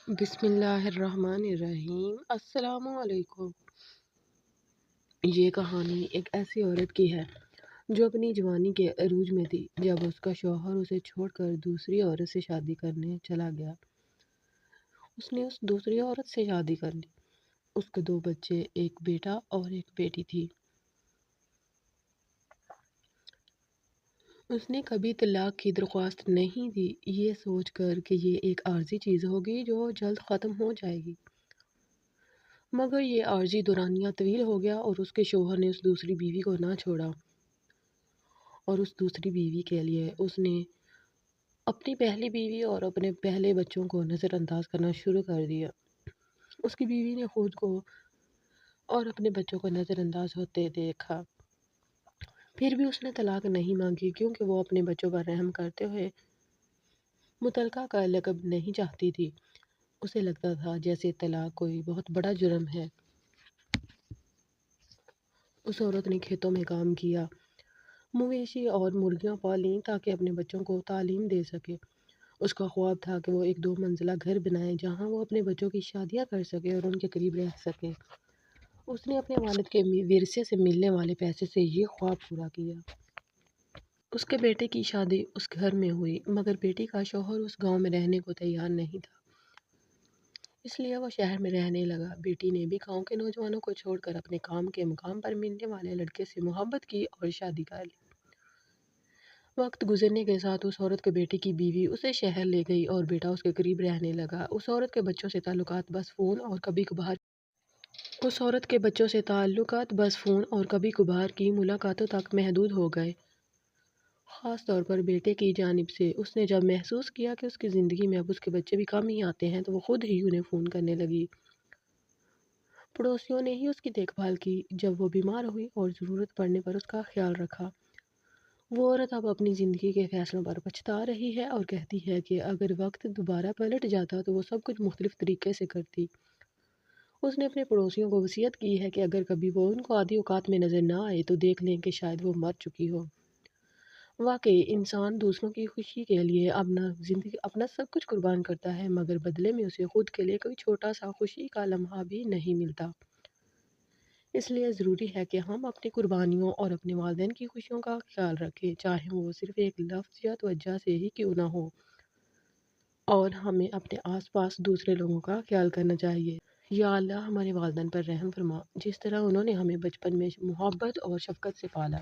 بسم اللہ الرحمن الرحیم۔ السلام علیکم۔ یہ کہانی ایک ایسی عورت کی ہے جو اپنی جوانی کے عروج میں تھی جب اس کا شوہر اسے چھوڑ کر دوسری عورت سے شادی کرنے چلا گیا۔ اس نے اس دوسری عورت سے شادی کر لی۔ اس کے 2 بچے، ایک بیٹا اور ایک بیٹی تھی۔ اس نے کبھی طلاق کی درخواست نہیں دی، یہ سوچ کر کہ یہ ایک عارضی چیز ہوگی جو جلد ختم ہو جائے گی۔ مگر یہ عارضی دورانیہ طویل ہو گیا اور اس کے شوہر نے اس دوسری بیوی کو نہ چھوڑا، اور اس دوسری بیوی کے لیے اس نے اپنی پہلی بیوی اور اپنے پہلے بچوں کو نظر انداز کرنا شروع کر دیا۔ اس کی بیوی نے خود کو اور اپنے بچوں کو نظر انداز ہوتے دیکھا، پھر بھی اس نے طلاق نہیں مانگی کیونکہ وہ اپنے بچوں پر رحم کرتے ہوئے مطلقہ کا لقب نہیں چاہتی تھی۔ اسے لگتا تھا جیسے طلاق کوئی بہت بڑا جرم ہے۔ اس عورت نے کھیتوں میں کام کیا، مویشی اور مرغیاں پالیں تاکہ اپنے بچوں کو تعلیم دے سکے۔ اس کا خواب تھا کہ وہ ایک 2 منزلہ گھر بنائے جہاں وہ اپنے بچوں کی شادیاں کر سکے اور ان کے قریب رہ سکے۔ اس نے اپنے والد کے ورثے سے ملنے والے پیسے سے یہ خواب پورا کیا۔ اس کے بیٹے کی شادی اس گھر میں ہوئی، مگر بیٹی کا شوہر اس گاؤں میں رہنے کو تیار نہیں تھا، اس لیے وہ شہر میں رہنے لگا۔ بیٹی نے بھی گاؤں کے نوجوانوں کو چھوڑ کر اپنے کام کے مقام پر ملنے والے لڑکے سے محبت کی اور شادی کر لی۔ وقت گزرنے کے ساتھ اس عورت کے بیٹے کی بیوی اسے شہر لے گئی اور بیٹا اس کے قریب رہنے لگا۔ اس عورت کے بچوں سے تعلقات بس فون اور کبھی کبھار کی ملاقاتوں تک محدود ہو گئے۔ خاص طور پر بیٹے کی جانب سے اس نے جب محسوس کیا کہ اس کی زندگی میں اب اس کے بچے بھی کم ہی آتے ہیں تو وہ خود ہی انہیں فون کرنے لگی۔ پڑوسیوں نے ہی اس کی دیکھ بھال کی جب وہ بیمار ہوئی اور ضرورت پڑنے پر اس کا خیال رکھا۔ وہ عورت اب اپنی زندگی کے فیصلوں پر پچھتا رہی ہے اور کہتی ہے کہ اگر وقت دوبارہ پلٹ جاتا تو وہ سب کچھ مختلف طریقے سے کرتی۔ اس نے اپنے پڑوسیوں کو وصیت کی ہے کہ اگر کبھی وہ ان کو آدھی اوقات میں نظر نہ آئے تو دیکھ لیں کہ شاید وہ مر چکی ہو۔ واقعی انسان دوسروں کی خوشی کے لیے اپنا سب کچھ قربان کرتا ہے، مگر بدلے میں اسے خود کے لیے کوئی چھوٹا سا خوشی کا لمحہ بھی نہیں ملتا۔ اس لیے ضروری ہے کہ ہم اپنی قربانیوں اور اپنے والدین کی خوشیوں کا خیال رکھیں، چاہے وہ صرف ایک لفظ یا توجہ سے ہی کیوں نہ ہو۔ اور ہمیں اپنے آس پاس دوسرے لوگوں کا خیال کرنا چاہیے۔ یا اللہ ہمارے والدین پر رحم فرما، جس طرح انہوں نے ہمیں بچپن میں محبت اور شفقت سے پالا۔